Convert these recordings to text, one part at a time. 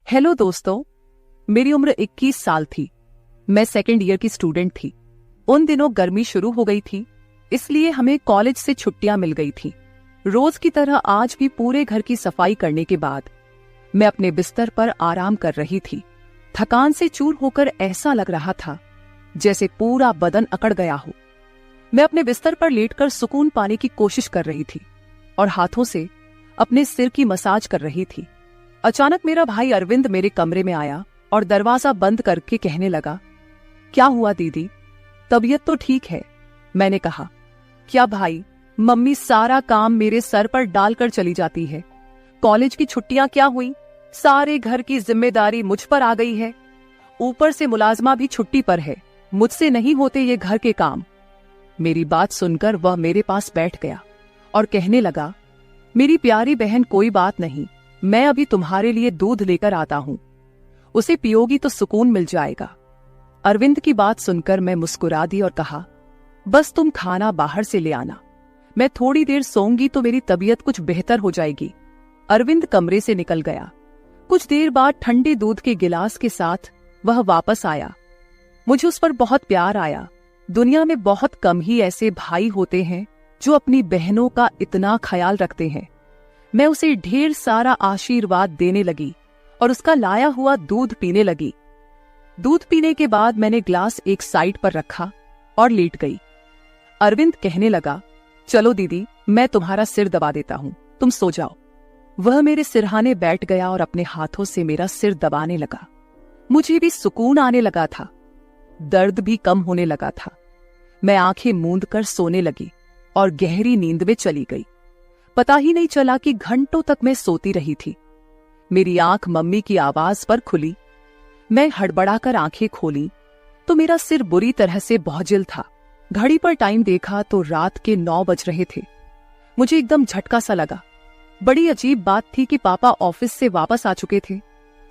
Hello दोस्तों, मेरी उम्र 21 साल थी। मैं सेकेंड ईयर की स्टूडेंट थी। उन दिनों गर्मी शुरू हो गई थी, इसलिए हमें कॉलेज से छुट्टियां मिल गई थी। रोज की तरह आज भी पूरे घर की सफाई करने के बाद मैं अपने बिस्तर पर आराम कर रही थी। थकान से चूर होकर ऐसा लग रहा था जैसे पूरा बदन अकड़ गया हो। मैं अपने बिस्तर पर लेटकर सुकून पाने की कोशिश कर रही थी और हाथों से अपने सिर की मसाज कर रही थी। अचानक मेरा भाई अरविंद मेरे कमरे में आया और दरवाजा बंद करके कहने लगा, क्या हुआ दीदी, तबीयत तो ठीक है? मैंने कहा, क्या भाई, मम्मी सारा काम मेरे सर पर डालकर चली जाती है। कॉलेज की छुट्टियां क्या हुई, सारे घर की जिम्मेदारी मुझ पर आ गई है। ऊपर से मुलाजमा भी छुट्टी पर है, मुझसे नहीं होते ये घर के काम। मेरी बात सुनकर वह मेरे पास बैठ गया और कहने लगा, मेरी प्यारी बहन, कोई बात नहीं, मैं अभी तुम्हारे लिए दूध लेकर आता हूं, उसे पियोगी तो सुकून मिल जाएगा। अरविंद की बात सुनकर मैं मुस्कुरा दी और कहा, बस तुम खाना बाहर से ले आना, मैं थोड़ी देर सोऊंगी तो मेरी तबीयत कुछ बेहतर हो जाएगी। अरविंद कमरे से निकल गया। कुछ देर बाद ठंडे दूध के गिलास के साथ वह वापस आया। मुझे उस पर बहुत प्यार आया। दुनिया में बहुत कम ही ऐसे भाई होते हैं जो अपनी बहनों का इतना ख्याल रखते हैं। मैं उसे ढेर सारा आशीर्वाद देने लगी और उसका लाया हुआ दूध पीने लगी। दूध पीने के बाद मैंने ग्लास एक साइड पर रखा और लेट गई। अरविंद कहने लगा, चलो दीदी, मैं तुम्हारा सिर दबा देता हूं, तुम सो जाओ। वह मेरे सिरहाने बैठ गया और अपने हाथों से मेरा सिर दबाने लगा। मुझे भी सुकून आने लगा था, दर्द भी कम होने लगा था। मैं आंखें मूंद कर सोने लगी और गहरी नींद में चली गई। पता ही नहीं चला कि घंटों तक मैं सोती रही थी। मेरी आंख मम्मी की आवाज पर खुली। मैं हड़बड़ाकर आंखें खोली तो मेरा सिर बुरी तरह से बौझिल था। घड़ी पर टाइम देखा तो रात के 9 बज रहे थे। मुझे एकदम झटका सा लगा। बड़ी अजीब बात थी कि पापा ऑफिस से वापस आ चुके थे।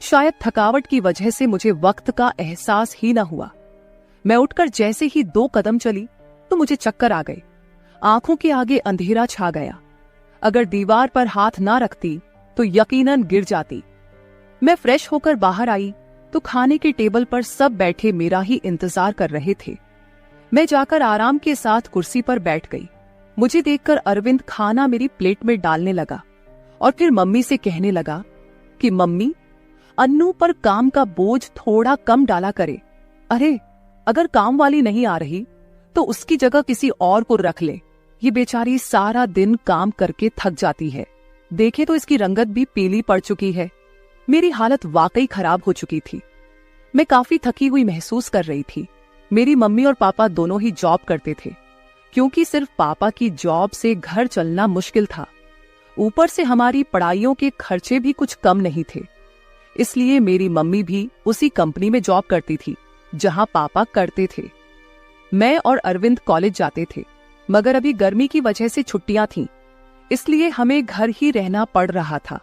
शायद थकावट की वजह से मुझे वक्त का एहसास ही न हुआ। मैं उठकर जैसे ही 2 कदम चली तो मुझे चक्कर आ गए। आंखों के आगे अंधेरा छा गया। अगर दीवार पर हाथ ना रखती तो यकीनन गिर जाती। मैं फ्रेश होकर बाहर आई तो खाने के टेबल पर सब बैठे मेरा ही इंतजार कर रहे थे। मैं जाकर आराम के साथ कुर्सी पर बैठ गई। मुझे देखकर अरविंद खाना मेरी प्लेट में डालने लगा और फिर मम्मी से कहने लगा कि मम्मी, अन्नू पर काम का बोझ थोड़ा कम डाला करे। अरे, अगर काम वाली नहीं आ रही तो उसकी जगह किसी और को रख ले। ये बेचारी सारा दिन काम करके थक जाती है। देखे तो इसकी रंगत भी पीली पड़ चुकी है। मेरी हालत वाकई खराब हो चुकी थी। मैं काफी थकी हुई महसूस कर रही थी। मेरी मम्मी और पापा दोनों ही जॉब करते थे, क्योंकि सिर्फ पापा की जॉब से घर चलना मुश्किल था। ऊपर से हमारी पढ़ाइयों के खर्चे भी कुछ कम नहीं थे। इसलिए मेरी मम्मी भी उसी कंपनी में जॉब करती थी जहां पापा करते थे। मैं और अरविंद कॉलेज जाते थे, मगर अभी गर्मी की वजह से छुट्टियां थीं, इसलिए हमें घर ही रहना पड़ रहा था।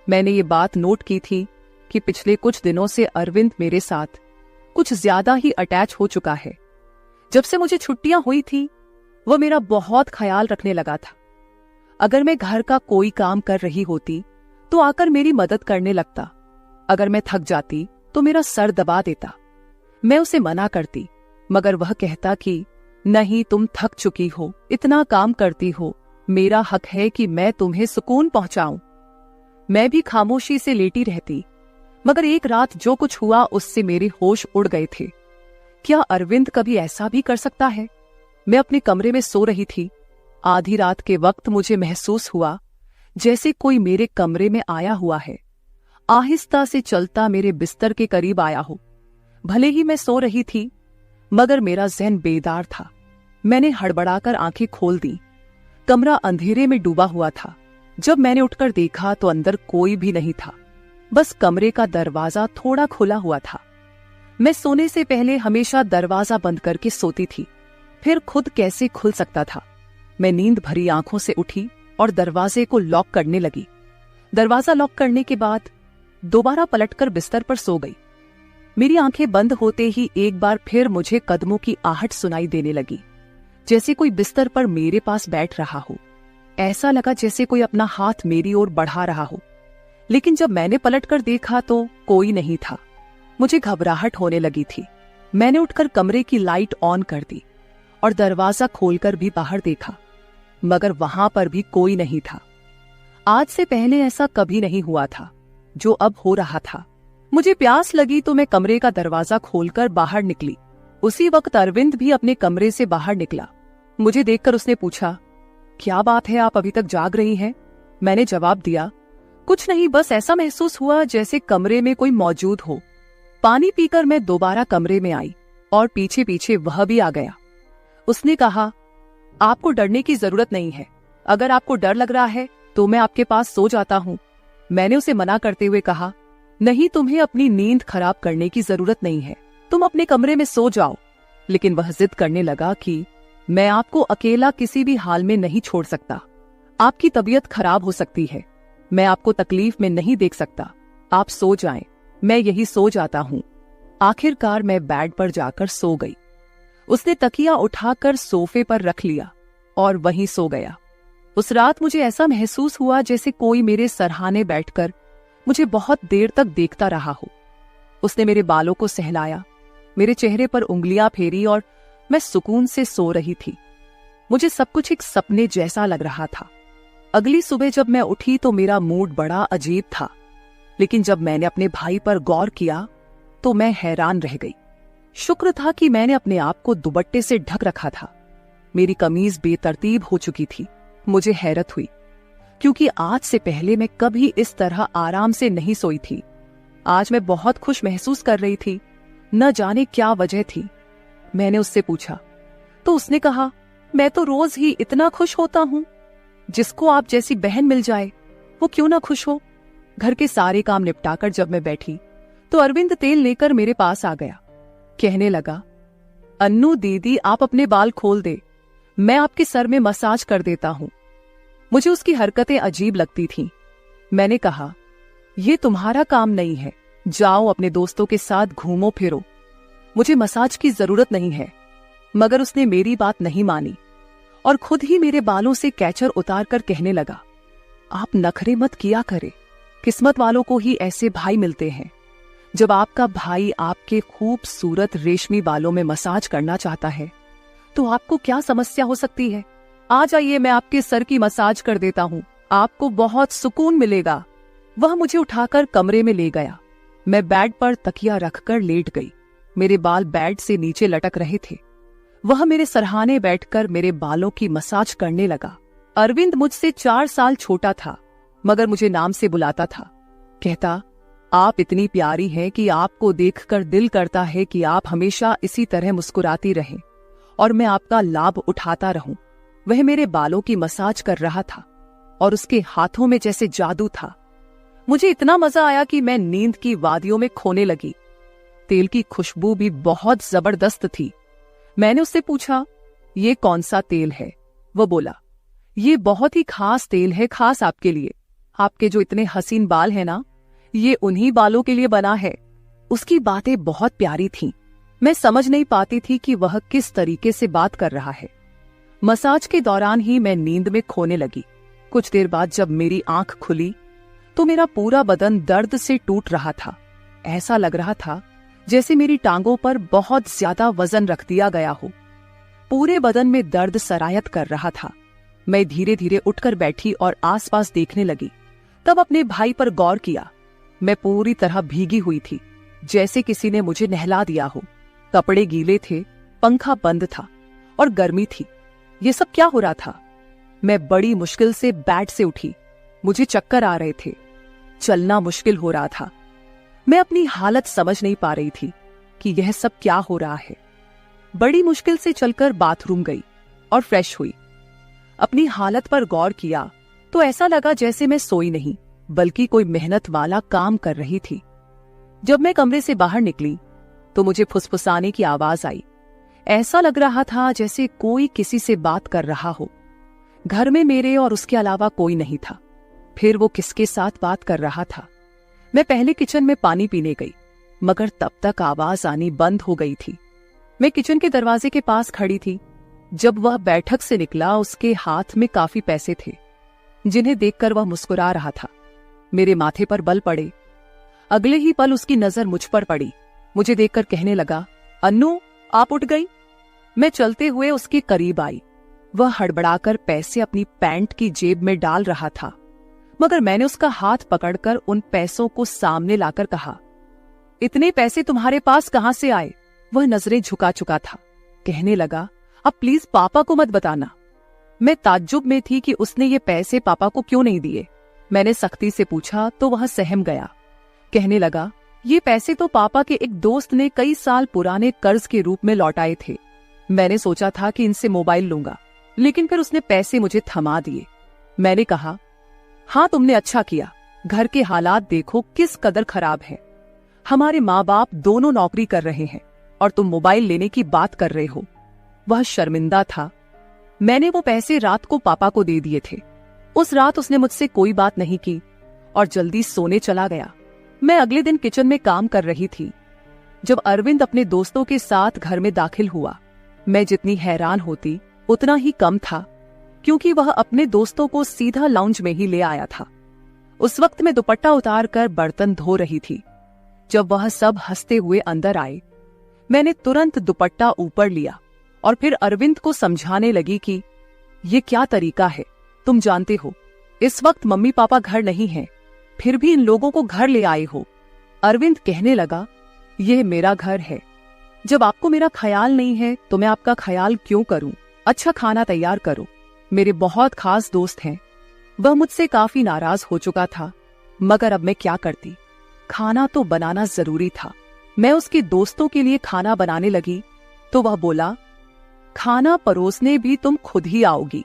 मैंने ये बात नोट की थी कि पिछले कुछ दिनों से अरविंद मेरे साथ कुछ ज्यादा ही अटैच हो चुका है। जब से मुझे छुट्टियां हुई थी, वह मेरा बहुत ख्याल रखने लगा था। अगर मैं घर का कोई काम कर रही होती तो आकर मेरी मदद करने लगता। अगर मैं थक जाती तो मेरा सर दबा देता। मैं उसे मना करती, मगर वह कहता कि नहीं, तुम थक चुकी हो, इतना काम करती हो, मेरा हक है कि मैं तुम्हें सुकून पहुंचाऊं। मैं भी खामोशी से लेटी रहती, मगर एक रात जो कुछ हुआ उससे मेरे होश उड़ गए थे। क्या अरविंद कभी ऐसा भी कर सकता है? मैं अपने कमरे में सो रही थी। आधी रात के वक्त मुझे महसूस हुआ जैसे कोई मेरे कमरे में आया हुआ है। आहिस्ता से चलता मेरे बिस्तर के करीब आया हो। भले ही मैं सो रही थी, मगर मेरा ज़हन बेदार था। मैंने हड़बड़ाकर आंखें खोल दी। कमरा अंधेरे में डूबा हुआ था। जब मैंने उठकर देखा तो अंदर कोई भी नहीं था, बस कमरे का दरवाजा थोड़ा खुला हुआ था। मैं सोने से पहले हमेशा दरवाजा बंद करके सोती थी, फिर खुद कैसे खुल सकता था। मैं नींद भरी आंखों से उठी और दरवाजे को लॉक करने लगी। दरवाजा लॉक करने के बाद दोबारा पलटकर बिस्तर पर सो गई। मेरी आंखें बंद होते ही एक बार फिर मुझे कदमों की आहट सुनाई देने लगी, जैसे कोई बिस्तर पर मेरे पास बैठ रहा हो। ऐसा लगा जैसे कोई अपना हाथ मेरी ओर बढ़ा रहा हो। लेकिन जब मैंने पलटकर देखा तो कोई नहीं था। मुझे घबराहट होने लगी थी। मैंने उठकर कमरे की लाइट ऑन कर दी और दरवाजा खोलकर भी बाहर देखा, मगर वहां पर भी कोई नहीं था। आज से पहले ऐसा कभी नहीं हुआ था जो अब हो रहा था। मुझे प्यास लगी तो मैं कमरे का दरवाजा खोलकर बाहर निकली। उसी वक्त अरविंद भी अपने कमरे से बाहर निकला। मुझे देखकर उसने पूछा, क्या बात है, आप अभी तक जाग रही हैं? मैंने जवाब दिया, कुछ नहीं, बस ऐसा महसूस हुआ जैसे कमरे में कोई मौजूद हो। पानी पीकर मैं दोबारा कमरे में आई और पीछे पीछे वह भी आ गया। उसने कहा, आपको डरने की जरूरत नहीं है। अगर आपको डर लग रहा है तो मैं आपके पास सो जाता हूं। मैंने उसे मना करते हुए कहा, नहीं, तुम्हें अपनी नींद खराब करने की जरूरत नहीं है, तुम अपने कमरे में सो जाओ। लेकिन वह जिद करने लगा कि मैं आपको अकेला किसी भी हाल में नहीं छोड़ सकता। आपकी तबीयत खराब हो सकती है, मैं आपको तकलीफ में नहीं देख सकता। आप सो जाएं, मैं यही सो जाता हूं। आखिरकार मैं बेड पर जाकर सो गई। उसने तकिया उठाकर सोफे पर रख लिया और वहीं सो गया। उस रात मुझे ऐसा महसूस हुआ जैसे कोई मेरे सरहाने बैठकर मुझे बहुत देर तक देखता रहा हो। उसने मेरे बालों को सहलाया, मेरे चेहरे पर उंगलियां फेरी और मैं सुकून से सो रही थी। मुझे सब कुछ एक सपने जैसा लग रहा था। अगली सुबह जब मैं उठी तो मेरा मूड बड़ा अजीब था, लेकिन जब मैंने अपने भाई पर गौर किया तो मैं हैरान रह गई। शुक्र था कि मैंने अपने आप को दुपट्टे से ढक रखा था। मेरी कमीज बेतरतीब हो चुकी थी। मुझे हैरत हुई, क्योंकि आज से पहले मैं कभी इस तरह आराम से नहीं सोई थी। आज मैं बहुत खुश महसूस कर रही थी, न जाने क्या वजह थी। मैंने उससे पूछा तो उसने कहा, मैं तो रोज ही इतना खुश होता हूं। जिसको आप जैसी बहन मिल जाए वो क्यों ना खुश हो। घर के सारे काम निपटाकर जब मैं बैठी तो अरविंद तेल लेकर मेरे पास आ गया। कहने लगा, अन्नू दीदी, आप अपने बाल खोल दे, मैं आपके सर में मसाज कर देता हूं। मुझे उसकी हरकतें अजीब लगती थीं। मैंने कहा, यह तुम्हारा काम नहीं है, जाओ अपने दोस्तों के साथ घूमो फिरो, मुझे मसाज की जरूरत नहीं है। मगर उसने मेरी बात नहीं मानी और खुद ही मेरे बालों से कैचर उतार कर कहने लगा, आप नखरे मत किया करे, किस्मत वालों को ही ऐसे भाई मिलते हैं। जब आपका भाई आपके खूबसूरत रेशमी बालों में मसाज करना चाहता है तो आपको क्या समस्या हो सकती है। आ जाइए, मैं आपके सर की मसाज कर देता हूं, आपको बहुत सुकून मिलेगा। वह मुझे उठाकर कमरे में ले गया। मैं बेड पर तकिया रखकर लेट गई। मेरे बाल बेड से नीचे लटक रहे थे। वह मेरे सरहाने बैठकर मेरे बालों की मसाज करने लगा। अरविंद मुझसे 4 साल छोटा था, मगर मुझे नाम से बुलाता था। कहता, आप इतनी प्यारी हैं कि आपको देखकर दिल करता है कि आप हमेशा इसी तरह मुस्कुराती रहें और मैं आपका लाभ उठाता रहूं। वह मेरे बालों की मसाज कर रहा था और उसके हाथों में जैसे जादू था। मुझे इतना मजा आया कि मैं नींद की वादियों में खोने लगी। तेल की खुशबू भी बहुत जबरदस्त थी। मैंने उससे पूछा, ये कौन सा तेल है? वो बोला, ये बहुत ही खास तेल है, खास आपके लिए। आपके जो इतने हसीन बाल हैं ना, ये उन्हीं बालों के लिए बना है। उसकी बातें बहुत प्यारी थीं। मैं समझ नहीं पाती थी कि वह किस तरीके से बात कर रहा है। मसाज के दौरान ही मैं नींद में खोने लगी। कुछ देर बाद जब मेरी आंख खुली तो मेरा पूरा बदन दर्द से टूट रहा था। ऐसा लग रहा था जैसे मेरी टांगों पर बहुत ज्यादा वजन रख दिया गया हो। पूरे बदन में दर्द सरायत कर रहा था। मैं धीरे धीरे उठकर बैठी और आसपास देखने लगी। तब अपने भाई पर गौर किया। मैं पूरी तरह भीगी हुई थी, जैसे किसी ने मुझे नहला दिया हो। कपड़े गीले थे, पंखा बंद था और गर्मी थी। ये सब क्या हो रहा था? मैं बड़ी मुश्किल से बेड से उठी। मुझे चक्कर आ रहे थे, चलना मुश्किल हो रहा था। मैं अपनी हालत समझ नहीं पा रही थी कि यह सब क्या हो रहा है। बड़ी मुश्किल से चलकर बाथरूम गई और फ्रेश हुई। अपनी हालत पर गौर किया तो ऐसा लगा जैसे मैं सोई नहीं, बल्कि कोई मेहनत वाला काम कर रही थी। जब मैं कमरे से बाहर निकली तो मुझे फुसफुसाने की आवाज आई। ऐसा लग रहा था जैसे कोई किसी से बात कर रहा हो। घर में मेरे और उसके अलावा कोई नहीं था। फिर वो किसके साथ बात कर रहा था? मैं पहले किचन में पानी पीने गई, मगर तब तक आवाज आनी बंद हो गई थी। मैं किचन के दरवाजे के पास खड़ी थी। जब वह बैठक से निकला, उसके हाथ में काफी पैसे थे, जिन्हें देखकर वह मुस्कुरा रहा था। मेरे माथे पर बल पड़े। अगले ही पल उसकी नजर मुझ पर पड़ी। मुझे देखकर कहने लगा, अन्नू आप उठ गई। मैं चलते हुए उसके करीब आई। वह हड़बड़ाकर पैसे अपनी पैंट की जेब में डाल रहा था, मगर मैंने उसका हाथ पकड़कर उन पैसों को सामने लाकर कहा, इतने पैसे तुम्हारे पास कहां से आए? वह नजरें झुका चुका था। कहने लगा, अब प्लीज पापा को मत बताना। मैं ताज्जुब में थी कि उसने ये पैसे पापा को क्यों नहीं दिए। मैंने सख्ती से पूछा तो वह सहम गया। कहने लगा, ये पैसे तो पापा के एक दोस्त ने कई साल पुराने कर्ज के रूप में लौटाए थे। मैंने सोचा था कि इनसे मोबाइल लूंगा, लेकिन फिर उसने पैसे मुझे थमा दिए। मैंने कहा, हाँ तुमने अच्छा किया। घर के हालात देखो किस कदर खराब है। हमारे माँ बाप दोनों नौकरी कर रहे हैं और तुम मोबाइल लेने की बात कर रहे हो। वह शर्मिंदा था। मैंने वो पैसे रात को पापा को दे दिए थे। उस रात उसने मुझसे कोई बात नहीं की और जल्दी सोने चला गया। मैं अगले दिन किचन में काम कर रही थी जब अरविंद अपने दोस्तों के साथ घर में दाखिल हुआ। मैं जितनी हैरान होती उतना ही कम था, क्योंकि वह अपने दोस्तों को सीधा लाउंज में ही ले आया था। उस वक्त मैं दुपट्टा उतार कर बर्तन धो रही थी। जब वह सब हंसते हुए अंदर आए, मैंने तुरंत दुपट्टा ऊपर लिया और फिर अरविंद को समझाने लगी कि ये क्या तरीका है। तुम जानते हो इस वक्त मम्मी पापा घर नहीं हैं, फिर भी इन लोगों को घर ले आए हो। अरविंद कहने लगा, यह मेरा घर है। जब आपको मेरा ख्याल नहीं है तो मैं आपका ख्याल क्यों करूं? अच्छा खाना तैयार करो। मेरे बहुत खास दोस्त हैं। वह मुझसे काफी नाराज हो चुका था, मगर अब मैं क्या करती? खाना तो बनाना जरूरी था। मैं उसके दोस्तों के लिए खाना बनाने लगी तो वह बोला, खाना परोसने भी तुम खुद ही आओगी।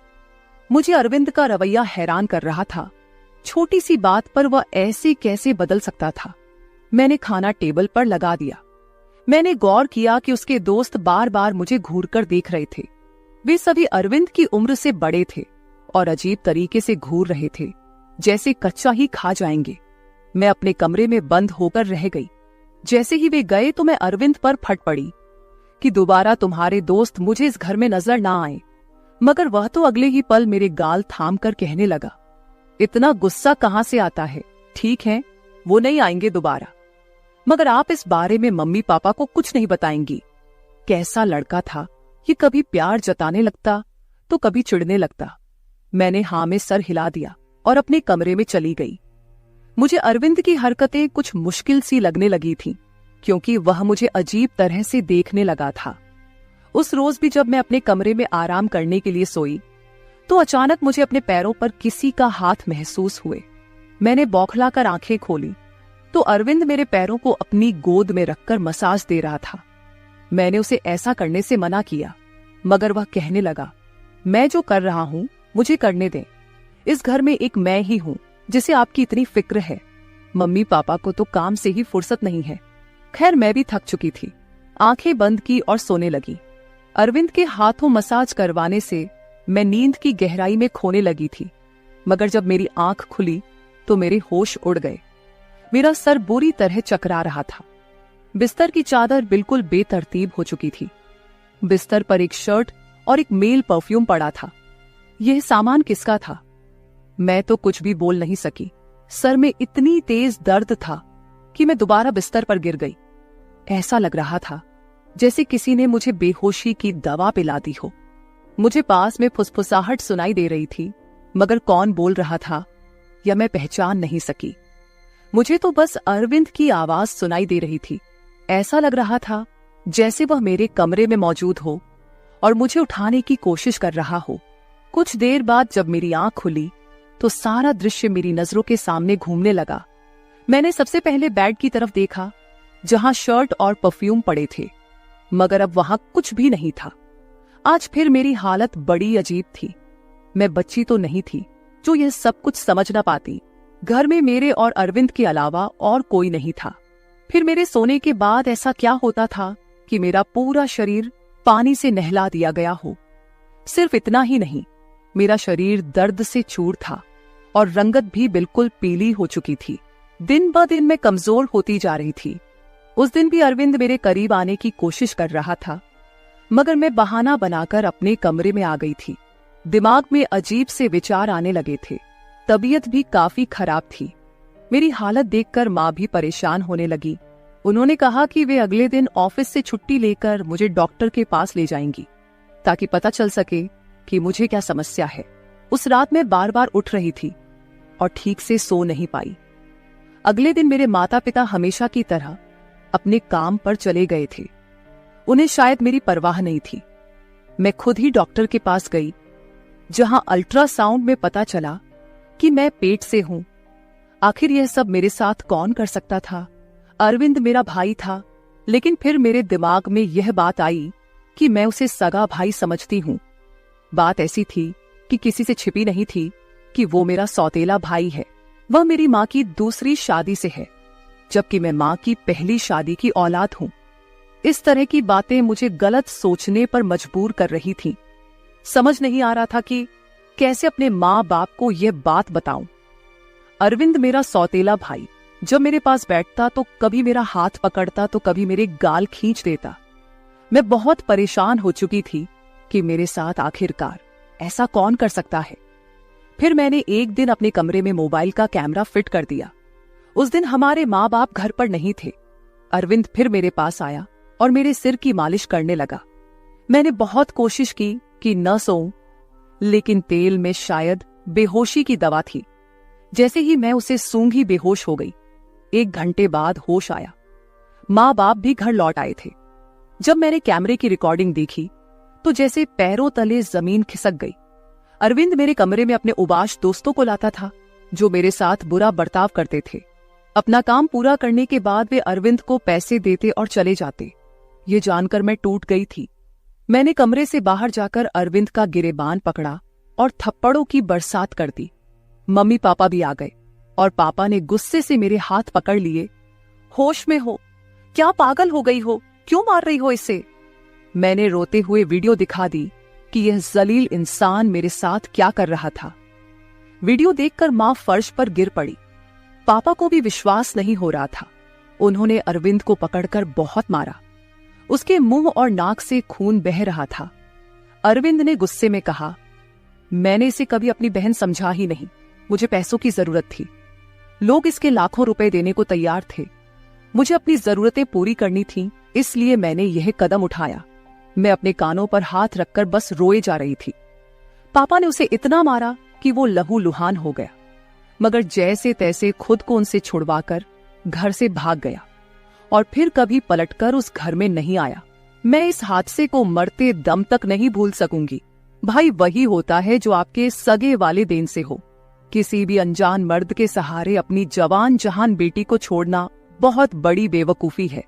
मुझे अरविंद का रवैया हैरान कर रहा था। छोटी सी बात पर वह ऐसे कैसे बदल सकता था। मैंने खाना टेबल पर लगा दिया। मैंने गौर किया कि उसके दोस्त बार बार मुझे घूरकर देख रहे थे। वे सभी अरविंद की उम्र से बड़े थे और अजीब तरीके से घूर रहे थे, जैसे कच्चा ही खा जाएंगे। मैं अपने कमरे में बंद होकर रह गई। जैसे ही वे गए तो मैं अरविंद पर फट पड़ी कि दोबारा तुम्हारे दोस्त मुझे इस घर में नजर ना आए। मगर वह तो अगले ही पल मेरे गाल थाम कर कहने लगा, इतना गुस्सा कहां से आता है? ठीक है, वो नहीं आएंगे दोबारा, मगर आप इस बारे में मम्मी पापा को कुछ नहीं बताएंगी। कैसा लड़का था ये, कभी प्यार जताने लगता तो कभी चिढ़ने लगता। मैंने हाँ में सर हिला दिया और अपने कमरे में चली गई। मुझे अरविंद की हरकतें कुछ मुश्किल सी लगने लगी थीं, क्योंकि वह मुझे अजीब तरह से देखने लगा था। उस रोज भी जब मैं अपने कमरे में आराम करने के लिए सोई तो अचानक मुझे अपने पैरों पर किसी का हाथ महसूस हुए। मैंने बौखलाकर आंखें खोली तो अरविंद मेरे पैरों को अपनी गोद में रखकर मसाज दे रहा था। मैंने उसे ऐसा करने से मना किया, मगर वह कहने लगा, मैं जो कर रहा हूं मुझे करने दें। इस घर में एक मैं ही हूं जिसे आपकी इतनी फिक्र है। मम्मी पापा को तो काम से ही फुर्सत नहीं है। खैर मैं भी थक चुकी थी। आंखें बंद की और सोने लगी। अरविंद के हाथों मसाज करवाने से मैं नींद की गहराई में खोने लगी थी, मगर जब मेरी आंख खुली तो मेरे होश उड़ गए। मेरा सर बुरी तरह चकरा रहा था। बिस्तर की चादर बिल्कुल बेतरतीब हो चुकी थी। बिस्तर पर एक शर्ट और एक मेल परफ्यूम पड़ा था। यह सामान किसका था? मैं तो कुछ भी बोल नहीं सकी। सर में इतनी तेज दर्द था कि मैं दोबारा बिस्तर पर गिर गई। ऐसा लग रहा था जैसे किसी ने मुझे बेहोशी की दवा पिला दी हो। मुझे पास में फुसफुसाहट सुनाई दे रही थी, मगर कौन बोल रहा था या मैं पहचान नहीं सकी। मुझे तो बस अरविंद की आवाज सुनाई दे रही थी। ऐसा लग रहा था जैसे वह मेरे कमरे में मौजूद हो और मुझे उठाने की कोशिश कर रहा हो। कुछ देर बाद जब मेरी आंख खुली तो सारा दृश्य मेरी नजरों के सामने घूमने लगा। मैंने सबसे पहले बेड की तरफ देखा, जहां शर्ट और परफ्यूम पड़े थे, मगर अब वहां कुछ भी नहीं था। आज फिर मेरी हालत बड़ी अजीब थी। मैं बच्ची तो नहीं थी जो यह सब कुछ समझ ना पाती। घर में मेरे और अरविंद के अलावा और कोई नहीं था। फिर मेरे सोने के बाद ऐसा क्या होता था कि मेरा पूरा शरीर पानी से नहला दिया गया हो। सिर्फ इतना ही नहीं, मेरा शरीर दर्द से चूर था और रंगत भी बिल्कुल पीली हो चुकी थी। दिन ब दिन मैं कमजोर होती जा रही थी। उस दिन भी अरविंद मेरे करीब आने की कोशिश कर रहा था, मगर मैं बहाना बनाकर अपने कमरे में आ गई थी। दिमाग में अजीब से विचार आने लगे थे। तबीयत भी काफी खराब थी। मेरी हालत देखकर माँ भी परेशान होने लगी। उन्होंने कहा कि वे अगले दिन ऑफिस से छुट्टी लेकर मुझे डॉक्टर के पास ले जाएंगी ताकि पता चल सके कि मुझे क्या समस्या है। उस रात मैं बार बार उठ रही थी और ठीक से सो नहीं पाई। अगले दिन मेरे माता पिता हमेशा की तरह अपने काम पर चले गए थे। उन्हें शायद मेरी परवाह नहीं थी। मैं खुद ही डॉक्टर के पास गई, जहां अल्ट्रासाउंड में पता चला कि मैं पेट से हूं। आखिर यह सब मेरे साथ कौन कर सकता था? अरविंद मेरा भाई था, लेकिन फिर मेरे दिमाग में यह बात आई कि मैं उसे सगा भाई समझती हूं। बात ऐसी थी कि किसी से छिपी नहीं थी कि वो मेरा सौतेला भाई है। वह मेरी माँ की दूसरी शादी से है, जबकि मैं माँ की पहली शादी की औलाद हूं। इस तरह की बातें मुझे गलत सोचने पर मजबूर कर रही थीं। समझ नहीं आ रहा था कि कैसे अपने माँ बाप को यह बात बताऊं। अरविंद मेरा सौतेला भाई जब मेरे पास बैठता तो कभी मेरा हाथ पकड़ता तो कभी मेरे गाल खींच देता। मैं बहुत परेशान हो चुकी थी कि मेरे साथ आखिरकार ऐसा कौन कर सकता है। फिर मैंने एक दिन अपने कमरे में मोबाइल का कैमरा फिट कर दिया। उस दिन हमारे माँ बाप घर पर नहीं थे। अरविंद फिर मेरे पास आया और मेरे सिर की मालिश करने लगा। मैंने बहुत कोशिश की कि न सोऊं, लेकिन तेल में शायद बेहोशी की दवा थी। जैसे ही मैं उसे सूंघी बेहोश हो गई। 1 घंटे बाद होश आया। माँ बाप भी घर लौट आए थे। जब मैंने कैमरे की रिकॉर्डिंग देखी तो जैसे पैरों तले जमीन खिसक गई। अरविंद मेरे कमरे में अपने उबाश दोस्तों को लाता था जो मेरे साथ बुरा बर्ताव करते थे। अपना काम पूरा करने के बाद वे अरविंद को पैसे देते और चले जाते। ये जानकर मैं टूट गई थी। मैंने कमरे से बाहर जाकर अरविंद का गिरेबान पकड़ा और थप्पड़ों की बरसात कर दी। मम्मी पापा भी आ गए और पापा ने गुस्से से मेरे हाथ पकड़ लिए। होश में हो? क्या पागल हो गई हो? क्यों मार रही हो इसे? मैंने रोते हुए वीडियो दिखा दी कि यह जलील इंसान मेरे साथ क्या कर रहा था। वीडियो देखकर मां फर्श पर गिर पड़ी। पापा को भी विश्वास नहीं हो रहा था। उन्होंने अरविंद को पकड़कर बहुत मारा। उसके मुंह और नाक से खून बह रहा था। अरविंद ने गुस्से में कहा, मैंने इसे कभी अपनी बहन समझा ही नहीं। मुझे पैसों की जरूरत थी। लोग इसके लाखों रुपए देने को तैयार थे। मुझे अपनी जरूरतें पूरी करनी थी, इसलिए मैंने यह कदम उठाया। मैं अपने कानों पर हाथ रखकर बस रोए जा रही थी। पापा ने उसे इतना मारा कि वो लहूलुहान हो गया, मगर जैसे तैसे खुद को उनसे छुड़वाकर घर से भाग गया और फिर कभी पलटकर उस घर में नहीं आया। मैं इस हादसे को मरते दम तक नहीं भूल सकूंगी। भाई वही होता है जो आपके सगे वाले देन से हो। किसी भी अनजान मर्द के सहारे अपनी जवान जहान बेटी को छोड़ना बहुत बड़ी बेवकूफी है,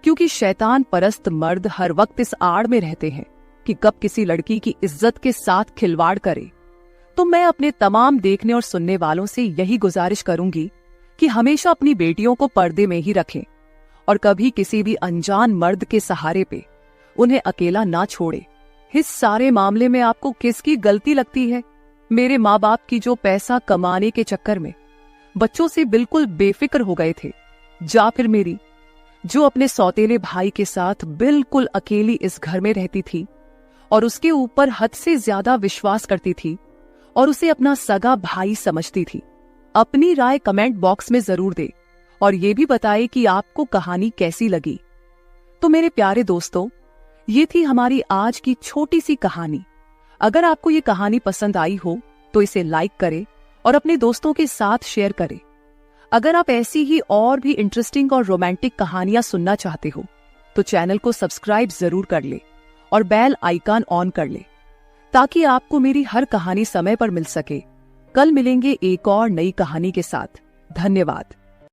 क्योंकि शैतान परस्त मर्द हर वक्त इस आड़ में रहते हैं कि कब किसी लड़की की इज्जत के साथ खिलवाड़ करे। तो मैं अपने तमाम देखने और सुनने वालों से यही गुजारिश करूंगी कि हमेशा अपनी बेटियों को पर्दे में ही रखें और कभी किसी भी अनजान मर्द के सहारे पे उन्हें अकेला ना छोड़े। इस सारे मामले में आपको किसकी गलती लगती है? मेरे माँ बाप की, जो पैसा कमाने के चक्कर में बच्चों से बिल्कुल बेफिक्र हो गए थे, या फिर मेरी, जो अपने सौतेले भाई के साथ बिल्कुल अकेली इस घर में रहती थी और उसके ऊपर हद से ज्यादा विश्वास करती थी और उसे अपना सगा भाई समझती थी? अपनी राय कमेंट बॉक्स में जरूर दे और ये भी बताए कि आपको कहानी कैसी लगी। तो मेरे प्यारे दोस्तों, ये थी हमारी आज की छोटी सी कहानी। अगर आपको ये कहानी पसंद आई हो तो इसे लाइक करें और अपने दोस्तों के साथ शेयर करें। अगर आप ऐसी ही और भी इंटरेस्टिंग और रोमांटिक कहानियां सुनना चाहते हो तो चैनल को सब्सक्राइब जरूर कर ले और बेल आइकन ऑन कर ले, ताकि आपको मेरी हर कहानी समय पर मिल सके। कल मिलेंगे एक और नई कहानी के साथ। धन्यवाद।